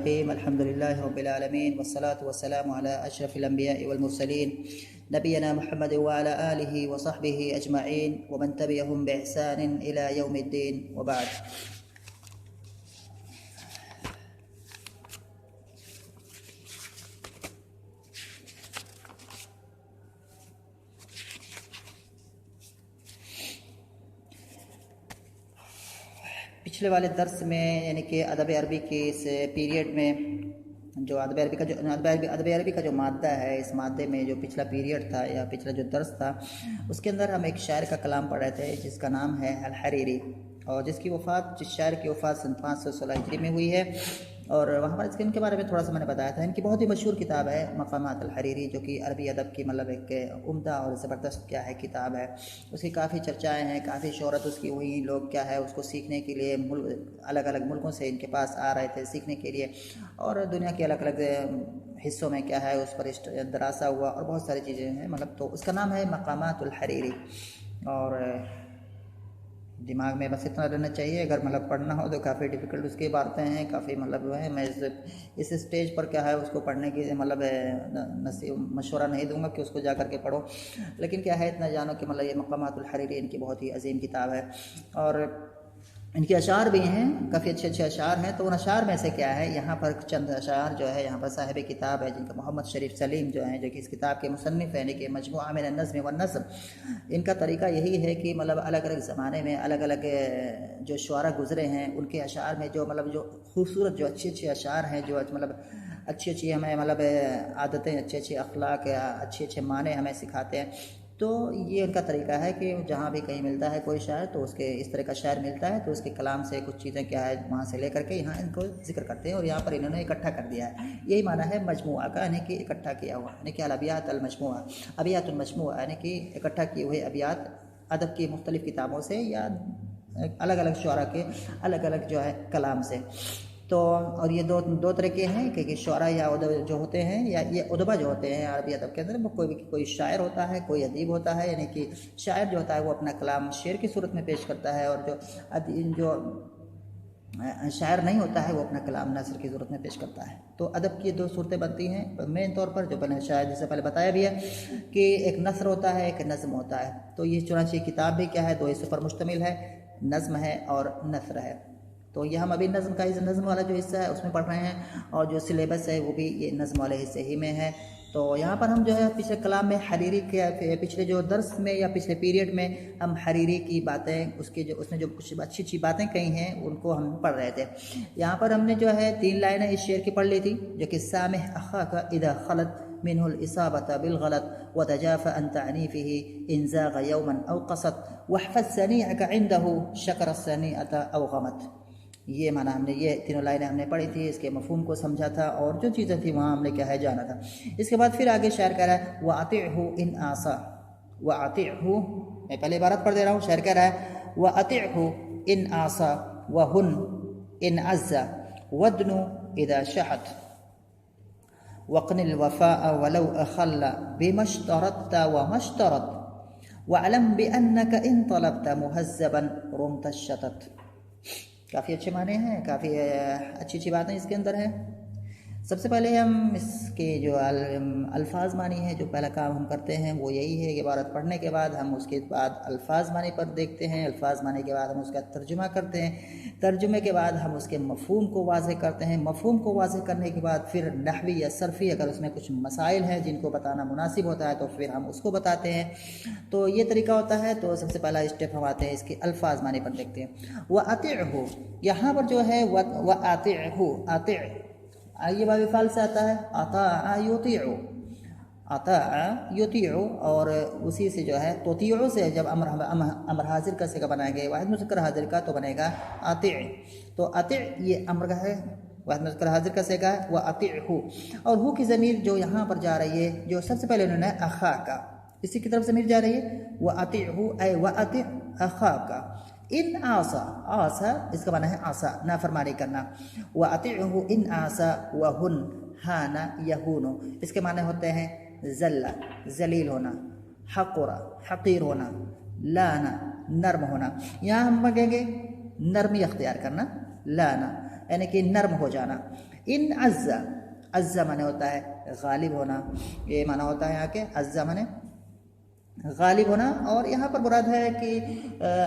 الرحيم الحمد لله رب العالمين والصلاة والسلام على أشرف الأنبياء والمرسلين نبينا محمد وعلى آله وصحبه أجمعين ومن تبعهم بإحسان إلى يوم الدين وبعد. پچھلے والے درس میں یعنی کہ ادب عربی کے اس پیریڈ میں جو ادب عربی کا جو مادہ ہے، اس مادے میں جو پچھلا پیریڈ تھا یا پچھلا جو درس تھا، اس کے اندر ہم ایک شاعر کا کلام پڑھ رہے تھے جس کا نام ہے الحریری، اور جس شاعر کی وفات سن 516 ہجری میں ہوئی ہے. اور وہاں پر ان کے بارے میں تھوڑا سا میں نے بتایا تھا. ان کی بہت ہی مشہور کتاب ہے مقامات الحریری، جو کہ عربی ادب کی مطلب ایک عمدہ اور زبردست کیا ہے کتاب ہے. اس کی کافی چرچائیں ہیں، کافی شہرت اس کی ہوئی. لوگ کیا ہے اس کو سیکھنے کے لیے الگ الگ ملکوں سے ان کے پاس آ رہے تھے سیکھنے کے لیے، اور دنیا کے الگ الگ حصوں میں کیا ہے اس پر دراسہ ہوا اور بہت ساری چیزیں ہیں مطلب. تو اس کا نام ہے مقامات الحریری، اور دماغ میں بس اتنا رہنا چاہیے. اگر مطلب پڑھنا ہو تو کافی ڈیفیکلٹ اس کی عبارتیں ہیں، کافی مطلب جو ہے میں اس اسٹیج پر کیا ہے اس کو پڑھنے کی مطلب مشورہ نہیں دوں گا کہ اس کو جا کر کے پڑھو، لیکن کیا ہے اتنا جانو کہ مطلب یہ مقامات الحریری ان کی بہت ہی عظیم کتاب ہے. اور ان کے اشعار بھی ہیں، کافی اچھے اشعار ہیں. تو ان اشعار میں سے کیا ہے، یہاں پر چند اشعار جو ہے یہاں پر صاحب کتاب ہے جن کا محمد شریف سلیم جو ہیں، جو کہ اس کتاب کے مصنف ہیں، یعنی کہ مجموعہ من النظم والنثر. ان کا طریقہ یہی ہے کہ مطلب الگ الگ زمانے میں الگ الگ جو شعراء گزرے ہیں ان کے اشعار میں جو مطلب جو خوبصورت جو اچھے اشعار ہیں، جو مطلب اچھی ہمیں مطلب عادتیں، اچھے اخلاق، اچھے معنی ہمیں سکھاتے ہیں. تو یہ ان کا طریقہ ہے کہ جہاں بھی کہیں ملتا ہے کوئی شاعر تو اس کے اس طرح کا شاعر ملتا ہے تو اس کے کلام سے کچھ چیزیں کیا ہے وہاں سے لے کر کے یہاں ان کو ذکر کرتے ہیں، اور یہاں پر انہوں نے اکٹھا کر دیا ہے. یہی معنی ہے مجموعہ کا، یعنی کہ اکٹھا کیا ہوا، یعنی کہ الابیات المجموعہ، ابیات المجموعہ، یعنی کہ اکٹھا کیے ہوئے ابیات ادب کی مختلف کتابوں سے یا الگ الگ شعراء کے الگ الگ جو ہے کلام سے. تو اور یہ دو طرح کے ہیں کہ شعراء یا ادب جو ہوتے ہیں، یا یہ ادبا جو ہوتے ہیں عربی ادب کے اندر، کوئی شاعر ہوتا ہے، کوئی ادیب ہوتا ہے. یعنی کہ شاعر جو ہوتا ہے وہ اپنا کلام شعر کی صورت میں پیش کرتا ہے، اور جو شاعر نہیں ہوتا ہے وہ اپنا کلام نثر کی صورت میں پیش کرتا ہے. تو ادب کی دو صورتیں بنتی ہیں مین طور پر، جو شاعر جسے پہلے بتایا بھی ہے کہ ایک نثر ہوتا ہے، ایک نظم ہوتا ہے. تو یہ چنانچہ کتاب بھی کیا ہے دو حصوں پر مشتمل ہے، نظم ہے اور نثر ہے. تو یہ ہم ابھی نظم والا جو حصہ ہے اس میں پڑھ رہے ہیں، اور جو سلیبس ہے وہ بھی یہ نظم والے حصے ہی میں ہے. تو یہاں پر ہم جو ہے پچھلے کلام میں حریری کے پچھلے جو درس میں یا پچھلے پیریڈ میں ہم حریری کی باتیں، اس نے جو کچھ اچھی باتیں کہی ہیں ان کو ہم پڑھ رہے تھے. یہاں پر ہم نے جو ہے 3 لائنیں اس شعر کی پڑھ لی تھی، جو کہ سامح اخاک اذا خلت منه الإصابة بالغلط وتجافى عن تعنيفه إن زاغ يوما أو قصد واحفظ صنيعك عنده شكر الصنيعة أو غمت. یہ معنی ہم نے یہ تینوں لائنیں ہم نے پڑھی تھی، اس کے مفہوم کو سمجھا تھا اور جو چیزیں تھیں وہاں ہم نے کیا ہے جانا تھا. اس کے بعد پھر آگے شاعر کہہ رہا ہے وَأَطِعْهُ إِنْ آسَى، وَأَطِعْهُ میں پہلے عبارت پڑھ دے رہا ہوں. شاعر کہہ رہا ہے وَأَطِعْهُ إِنْ آسَى وَهُنْ إِنْ عَزَّ وَدْنُ إِذَا شَحَتْ وَقْنِ الْوَفَاءَ وَلَوْ أَخَلَّ بِمَا اشْتَرَطْتَ وَمَا اشْتَرَطْ وَاعْلَمْ بِأَنَّكَ إِنْ طَلَبْتَ مُهَذَّبًا رُمْتَ الشَّتَتْ. کافی اچھے معنی ہیں، کافی اچھی باتیں اس کے اندر ہیں. سب سے پہلے ہم اس کے جو الفاظ معنی ہیں، جو پہلا کام ہم کرتے ہیں وہ یہی ہے کہ عبارت پڑھنے کے بعد ہم اس کے بعد الفاظ معنی پر دیکھتے ہیں. الفاظ معنی کے بعد ہم اس کا ترجمہ کرتے ہیں. ترجمے کے بعد ہم اس کے مفہوم کو واضح کرتے ہیں. مفہوم کو واضح کرنے کے بعد پھر نحوی یا صرفی اگر اس میں کچھ مسائل ہیں جن کو بتانا مناسب ہوتا ہے تو پھر ہم اس کو بتاتے ہیں. تو یہ طریقہ ہوتا ہے. تو سب سے پہلا اسٹیپ ہم آتے ہیں اس کے الفاظ معنی پر دیکھتے ہیں. وَأَطِعْهُ یہاں پر جو ہے وَأَطِعْهُ، اطع یہ باب فعل سے آتا ہے، اطاع یطیع، اطاع یطیع، اور اسی سے جو ہے تطیع سے جب امر حاضر کا صیغہ بنائے گئے واحد مذکر حاضر کا تو بنے گا اطع. تو اطع یہ امر کا ہے، واحد مذکر حاضر کا صیغہ ہے. وَأَطِعْهُ اور ہو کی ضمیر جو یہاں پر جا رہی ہے، جو سب سے پہلے انہوں نے اخاکا، اسی کی طرف ضمیر جا رہی ہے. وَأَطِعْهُ اے وَأَطِعْ اخاکا. ان آسا، آسا اس کا معنی ہے آسا، نافرمانی کرنا. وَأَطِعْهُ ان آسا وَهُنْ ہانا یہون، اس کے معنی ہوتے ہیں ذلہ ذلیل ہونا، حقرا حقیر ہونا، لانا نرم ہونا. یہاں ہم مانگیں گے نرمی اختیار کرنا، لانا یعنی کہ نرم ہو جانا. ان عزا، عزا معنی ہوتا ہے غالب ہونا، یہ معنی ہوتا ہے یہاں کے عزا معنی غالب ہونا. اور یہاں پر مراد ہے کہ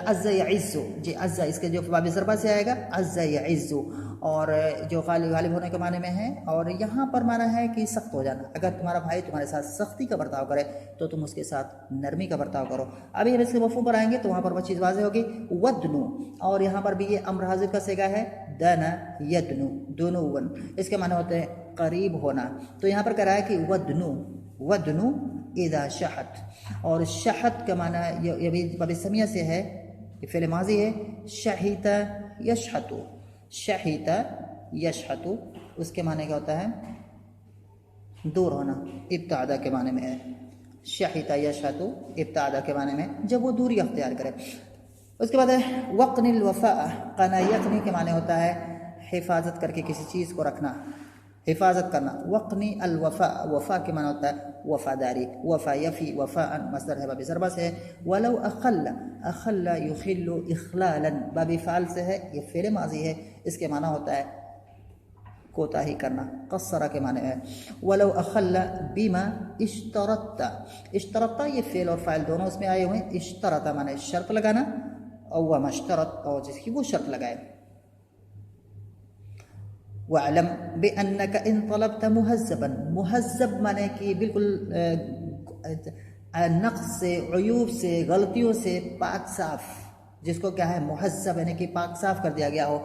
عز یعز، جی عز اس کے جو باب ضربہ سے آئے گا عز یعز، اور جو غالب ہونے کے معنی میں ہے. اور یہاں پر معنی ہے کہ سخت ہو جانا. اگر تمہارا بھائی تمہارے ساتھ سختی کا برتاؤ کرے تو تم اس کے ساتھ نرمی کا برتاؤ کرو. ابھی ہم اس کے مفہوم پر آئیں گے تو وہاں پر وہ چیز واضح ہوگی. ودنو، اور یہاں پر بھی یہ امر حاضر کا صیغہ ہے دنا یدنو، دنون، اس کے معنی ہوتے ہیں قریب ہونا. تو یہاں پر کہہ رہا ہے کہ ودنو، ودنو اذا شحت، اور شحت کا معنی یہ بھی باب سمیہ سے ہے، یہ فعل ماضی ہے. شحیت یشحت، شحیت یشحت، اس کے معنی کیا ہوتا ہے دور ہونا، ابتعادہ کے معنی میں ہے. شحیت یشحت ابتعادہ کے معنی میں جب وہ دوری اختیار کرے. اس کے بعد ہے وقن الوفاء، قنا یقنی کے معنی ہوتا ہے حفاظت کر کے کسی چیز کو رکھنا، حفاظت کرنا. وقنی الوفاء، وفا کے معنی ہوتا ہے وفاداری. وفا یفی وفاء مصدر ہے باب ضربہ سے ہے. ولو اخل، اخل یخل اخلالا باب فعل سے ہے، یہ فعل ماضی ہے، اس کے معنی ہوتا ہے کوتاہی کرنا. قصر کے معنی ہے. ولو اخل بما اشترطت، اشترطت یہ فعل اور فاعل دونوں اس میں آئے ہوئے ہیں. اشترط معنی شرط لگانا، او وما اشترط، اور جس کی وہ شرط لگائے. وَاعْلَمْ بِأَنَّكَ إِن طَلَبْتَ مُهَذَّبًا، مہذب معنی کہ بالکل نقص سے، عیوب سے، غلطیوں سے پاک صاف، جس کو کیا ہے مہذب یعنی کہ پاک صاف کر دیا گیا ہو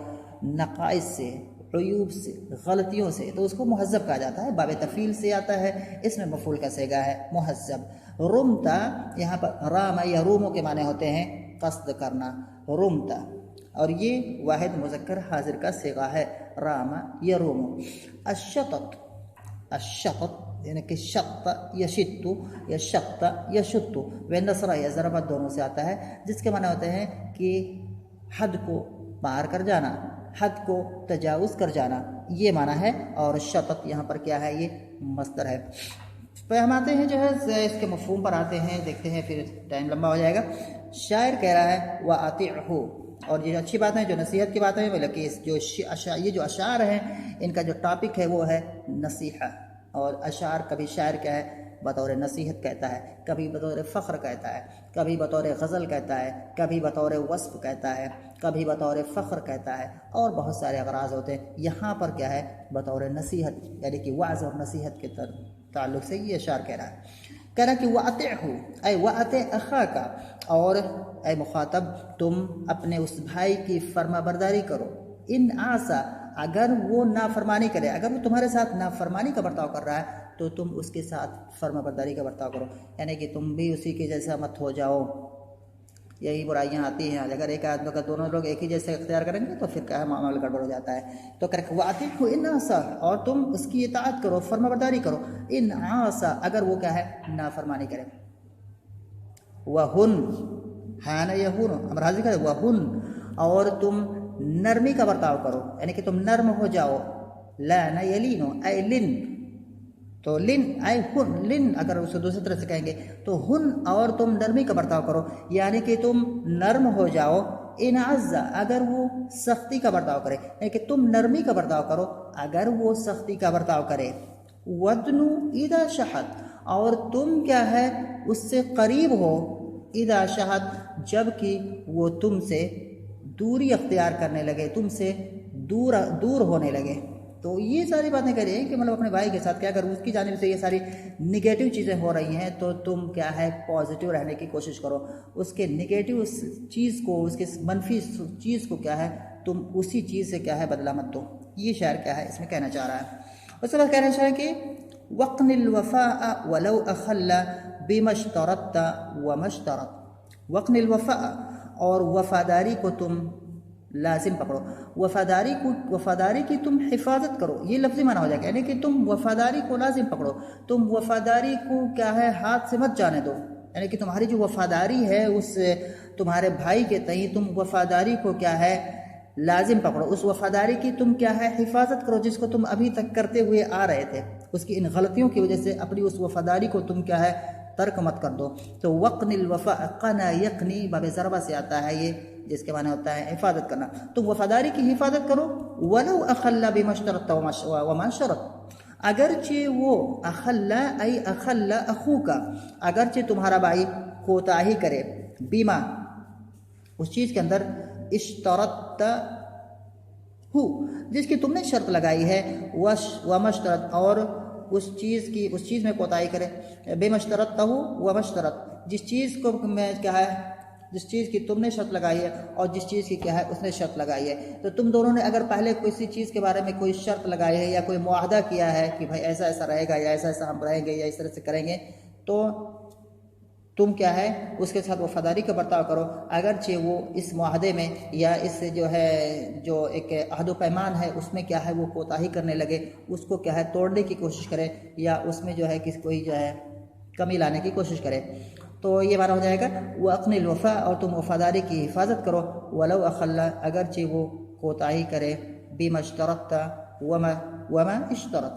نقائص سے، عیوب سے، غلطیوں سے، تو اس کو مہذب کہا جاتا ہے. باب تفعیل سے آتا ہے، اس میں مفعول کا صیغہ ہے مہذب. رمتا، یہاں پر رام یا روموں کے معنی ہوتے ہیں قصد کرنا، رمتا، اور یہ واحد مذکر حاضر کا صیغہ ہے رام یروم. الشطط، الشطط یعنی کہ شط یشت یا شط یشت، نصرہ یا ضربت دونوں سے آتا ہے، جس کے معنی ہوتے ہیں کہ حد کو پار کر جانا، حد کو تجاوز کر جانا، یہ معنی ہے. اور شطط یہاں پر کیا ہے، یہ مصدر ہے. ہم آتے ہیں جو ہے اس کے مفہوم پر آتے ہیں، دیکھتے ہیں پھر ٹائم لمبا ہو جائے گا. شاعر کہہ رہا ہے وَأَطِعْهُ، اور یہ اچھی بات ہے جو نصیحت کی بات ہے، بلکہ یہ جو اشعار ہیں ان کا جو ٹاپک ہے وہ ہے نصیحہ. اور اشعار کبھی شاعر کیا ہے بطور نصیحت کہتا ہے، کبھی بطور فخر کہتا ہے، کبھی بطور غزل کہتا ہے، کبھی بطور وصف کہتا ہے، کبھی بطور فخر کہتا ہے، اور بہت سارے اغراض ہوتے ہیں. یہاں پر کیا ہے بطور نصیحت، یعنی کہ وعظ اور نصیحت کے تعلق سے یہ اشعار کہہ رہا ہے. کہہ رہا کہ وَأَطِعْهُ اے وَأَطِعْ أَخَاكَ، اور اے مخاطب تم اپنے اس بھائی کی فرما برداری کرو. ان آسا، اگر وہ نافرمانی کرے، اگر وہ تمہارے ساتھ نافرمانی کا برتاؤ کر رہا ہے تو تم اس کے ساتھ فرما برداری کا برتاؤ کرو، یعنی کہ تم بھی اسی کے جیسا مت ہو جاؤ. یہی برائیاں آتی ہیں، اگر ایک آدمی کا دونوں لوگ ایک ہی جیسے اختیار کریں گے تو پھر کیا ہے معاملہ گڑبڑ ہو جاتا ہے. تو کہ وَأَطِعْهُ إِنْ عَصَىٰ، اور تم اس کی اطاعت کرو، فرما برداری کرو. ان عَصَىٰ، اگر وہ کیا ہے نافرمانی کرے. وَهُنْ حَانَ يَهُونُ، امر حاضر ہے وَهُنْ، اور تم نرمی کا برتاؤ کرو، یعنی کہ تم نرم ہو جاؤ. لَانَ يَلِينُ اے لن، تو لن اے ہن، لن اگر اسے دوسری طرح سے کہیں گے تو ہن، اور تم نرمی کا برتاؤ کرو، یعنی کہ تم نرم ہو جاؤ. ان عزا، اگر وہ سختی کا برتاؤ کرے، یعنی کہ تم نرمی کا برتاؤ کرو اگر وہ سختی کا برتاؤ کرے. ودنو اذا شہد، اور تم کیا ہے اس سے قریب ہو، اذا شہد جب کہ وہ تم سے دوری اختیار کرنے لگے، تم سے دور ہونے لگے. تو یہ ساری باتیں کہہ رہی ہیں کہ مطلب اپنے بھائی کے ساتھ کیا اگر اس کی جانب سے یہ ساری نگیٹو چیزیں ہو رہی ہیں تو تم کیا ہے پازیٹیو رہنے کی کوشش کرو. اس کے نگیٹو چیز کو، اس کے منفی چیز کو کیا ہے تم اسی چیز سے کیا ہے بدلہ مت دو. یہ شاعر کیا ہے اس میں کہنا چاہ رہا ہے. اس کے بعد کہنا چاہ رہا ہے کہ وَقْنِ الْوَفَاءَ وَلَوْ أَخَلَّ بِمَا اشْتَرَطْتَ وَمَا اشْتَرَطْ. وَقْنِ الْوَفَاءَ، اور وفاداری کو تم لازم پکڑو. وفاداری کی تم حفاظت کرو، یہ لفظی معنی ہو جائے گا، یعنی کہ تم وفاداری کو لازم پکڑو، تم وفاداری کو کیا ہے ہاتھ سے مت جانے دو. یعنی کہ تمہاری جو وفاداری ہے اس تمہارے بھائی کے تئیں، تم وفاداری کو کیا ہے لازم پکڑو، اس وفاداری کی تم کیا ہے حفاظت کرو جس کو تم ابھی تک کرتے ہوئے آ رہے تھے. اس کی ان غلطیوں کی وجہ سے اپنی اس وفاداری کو تم کیا ہے ترک مت کر دو. تو وقن الوفاء، قنا یقنی باب ضربہ سے آتا ہے یہ، جس کے معنی ہوتا ہے حفاظت کرنا. تم وفاداری کی حفاظت کرو. ولو اخل بما اشترطت وما شرط، اگرچہ وہ اخل ای اخل اخوک، اگرچہ تمہارا بھائی کوتاہی کرے، بیما اس چیز کے اندر، اشترطت ہو جس کی تم نے شرط لگائی ہے، ومشترط اور اس چیز میں کوتاہی کرے، بے مشترط ہو ومشترط جس چیز کو میں کیا ہے، جس چیز کی تم نے شرط لگائی ہے اور جس چیز کی کیا ہے اس نے شرط لگائی ہے. تو تم دونوں نے اگر پہلے کسی چیز کے بارے میں کوئی شرط لگائی ہے یا کوئی معاہدہ کیا ہے کہ بھائی ایسا ایسا رہے گا یا ایسا ایسا ہم رہیں گے یا اس طرح سے کریں گے، تو تم کیا ہے اس کے ساتھ وفاداری کا برتاؤ کرو، اگرچہ وہ اس معاہدے میں یا اس جو ہے جو ایک عہد و پیمان ہے اس میں کیا ہے وہ کوتاہی کرنے لگے، اس کو کیا ہے توڑنے کی کوشش کرے یا اس میں جو ہے کوئی جو ہے کمی لانے کی کوشش کرے. تو یہ معنی ہو جائے گا وَأَقْنِ الْوَفَاءَ، اور تم وفاداری کی حفاظت کرو، وَلَوْ أَخَلَّ اگرچہ وہ کوتاہی کرے، بِمَا اشْتَرَطْتَ وَمَا اشْتَرَطْ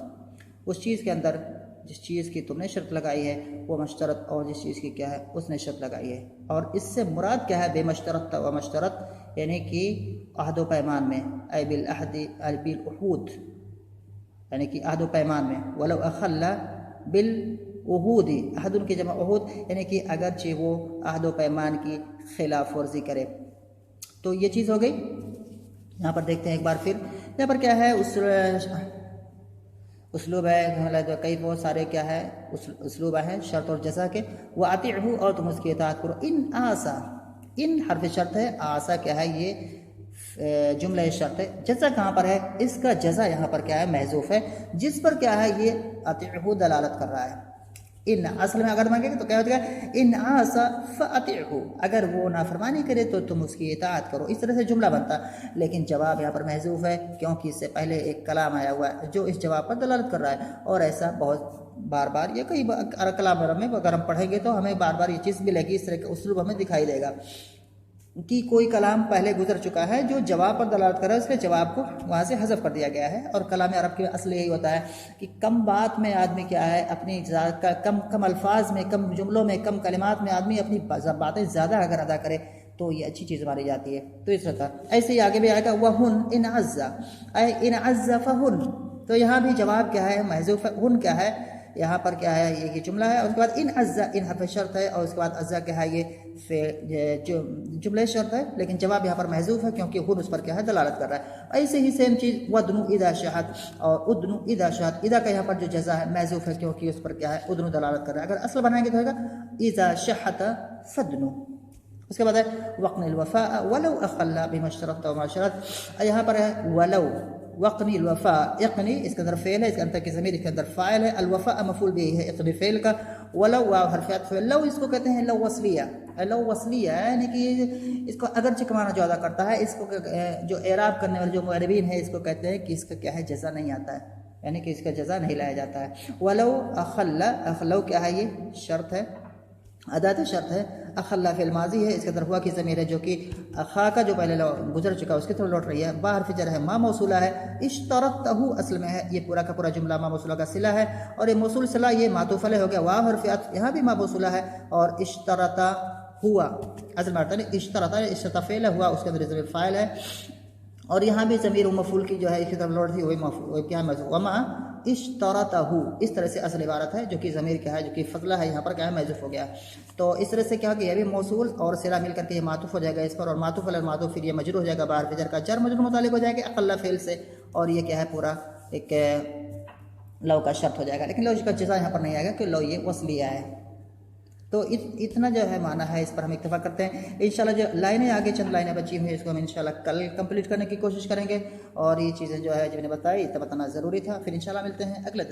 اس چیز کے اندر جس چیز کی تم نے شرط لگائی ہے، وہ مشترط اور جس چیز کی کیا ہے اس نے شرط لگائی ہے. اور اس سے مراد کیا ہے بے مشترط و مشترط، یعنی کہ عہد و پیمان میں، اے بالعہد بالعہود، یعنی کہ عہد و پیمان میں. ولو اخل بالعہود، عہد کی جمع عہود، یعنی کہ اگرچہ وہ عہد و پیمان کی خلاف ورزی کرے. تو یہ چیز ہو گئی. یہاں پر دیکھتے ہیں ایک بار پھر، یہاں پر کیا ہے اسلوب ہے، کئی بہت سارے کیا ہے اسلوب ہے شرط اور جزا کے. وَأَطِعْهُ اور تم اس کی اطاعت کرو. ان آسا، ان حرف شرط ہے، آسا کیا ہے یہ جملہ شرط ہے. جزا کہاں پر ہے؟ اس کا جزا یہاں پر کیا ہے محذوف ہے، جس پر کیا ہے یہ اطیعہ دلالت کر رہا ہے. ان اصل میں اگر مانگے گے تو کیا ہو جائے گا ان آسا فاطعہ، اگر وہ نافرمانی کرے تو تم اس کی اطاعت کرو. اس طرح سے جملہ بنتا، لیکن جواب یہاں پر محذوف ہے کیونکہ اس سے پہلے ایک کلام آیا ہوا ہے جو اس جواب پر دلالت کر رہا ہے. اور ایسا بہت بار بار یہ کئی کلام عرب میں اگر ہم پڑھیں گے تو ہمیں بار بار یہ چیز ملے گی، اس طرح کا اسلوب ہمیں دکھائی دے گا کہ کوئی کلام پہلے گزر چکا ہے جو جواب پر دلالت کر رہا ہے، اس کے جواب کو وہاں سے حذف کر دیا گیا ہے. اور کلام عرب کے اصل یہی ہوتا ہے کہ کم بات میں آدمی کیا ہے اپنی ذات کا کم الفاظ میں، کم جملوں میں، کم کلمات میں آدمی اپنی باتیں زیادہ اگر ادا کرے تو یہ اچھی چیز مانی جاتی ہے. تو اس طرح ایسے ہی آگے بھی آئے گا وَهُنْ إِنْ عَزَّ، اے إِنْ عَزَّ فَهُنْ، تو یہاں بھی جواب کیا ہے محذوف ہے. ہن کیا ہے یہاں پر کیا ہے یہ جملہ ہے، اور اس کے بعد ان عزا، ان حرف شرط ہے، اور اس کے بعد عزا کیا ہے یہ جملہ شرط ہے، لیکن جواب یہاں پر محذوف ہے کیونکہ خود اس پر کیا ہے دلالت کر رہا ہے. ایسے ہی سیم چیز ودنو اذا شہد اور ادنو اذا شہد، اذا کا یہاں پر جو جزا ہے محذوف ہے کیونکہ اس پر کیا ہے ادنو دلالت کر رہا ہے. اگر اصل بنائیں گے تو ہوگا اذا شہد فدنو. اس کے بعد ہے وقن الوفاء ولو اخل بما اشترطت وما شرط، یہاں پر ہے ولو وقنی الوفاء، یقنی اس کے اندر فعل ہے، اس کے اندر کی ضمیر اس کے اندر فاعل ہے، الوفاء مفعول بھی ہے یقنی فعل کا. ولو واو حرف عطف، لو اس کو کہتے ہیں لو وصلیہ، لو وصلیہ یعنی کہ اس کو اگرچہ کا معنی جو ادا کرتا ہے، اس کو جو اعراب کرنے والے جو معربین ہیں اس کو کہتے ہیں کہ اس کا کیا ہے جزا نہیں آتا ہے، یعنی کہ اس کا جزا نہیں لایا جاتا ہے. ولو اخل، اخلو کیا ہے یہ شرط ہے، ادات شرط ہے. اخلا فعل ماضی ہے، اس کے اندر ہوا کی ضمیر ہے جو کہ اخا کا جو پہلے گزر چکا اس کی طرف لوٹ رہی ہے. با حرف جر ہے، ما موصولہ ہے. اشترطہ اصل میں ہے، یہ پورا کا پورا جملہ ما موصولہ کا صلہ ہے، اور یہ موصول صلہ یہ معطوف علیہ ہو گیا. واو حرف عطف، یہاں بھی ما موصولہ ہے. اور اشترطہ ہوا اصل میں اشترطہ فعل ہوا، اس کے اندر ضمیر فاعل ہے، اور یہاں بھی ضمیر مفعول کی جو ہے اس کی طرف لوٹ تھی وہی مفعول کیا ہے وما اشترطہ. اس طرح سے اصل عبارت ہے جو کہ ضمیر کیا ہے جو کہ فضلہ ہے یہاں پر کیا ہے محذوف ہو گیا. تو اس طرح سے کیا کہ یہ بھی موصول اور صلہ مل کر کے یہ معطوف ہو جائے گا اس پر، اور معطوف علی المعطوف پھر یہ مجرور ہو جائے گا باہر فجر کا جر مجرور متعلق ہو جائے گا اقل فعل سے، اور یہ کیا ہے پورا ایک لو کا شرط ہو جائے گا. لیکن لو کا جزا یہاں پر نہیں آئے گا کہ لو یہ وصلیہ ہے. تو اتنا جو ہے معنی ہے، اس پر ہم اتفاق کرتے ہیں. انشاءاللہ جو لائنیں آگے چند لائنیں بچی ہوئی ہیں اس کو ہم انشاءاللہ کل کمپلیٹ کرنے کی کوشش کریں گے، اور یہ چیزیں جو ہے جو میں نے بتائی تو بتانا ضروری تھا. پھر انشاءاللہ ملتے ہیں اگلے درس.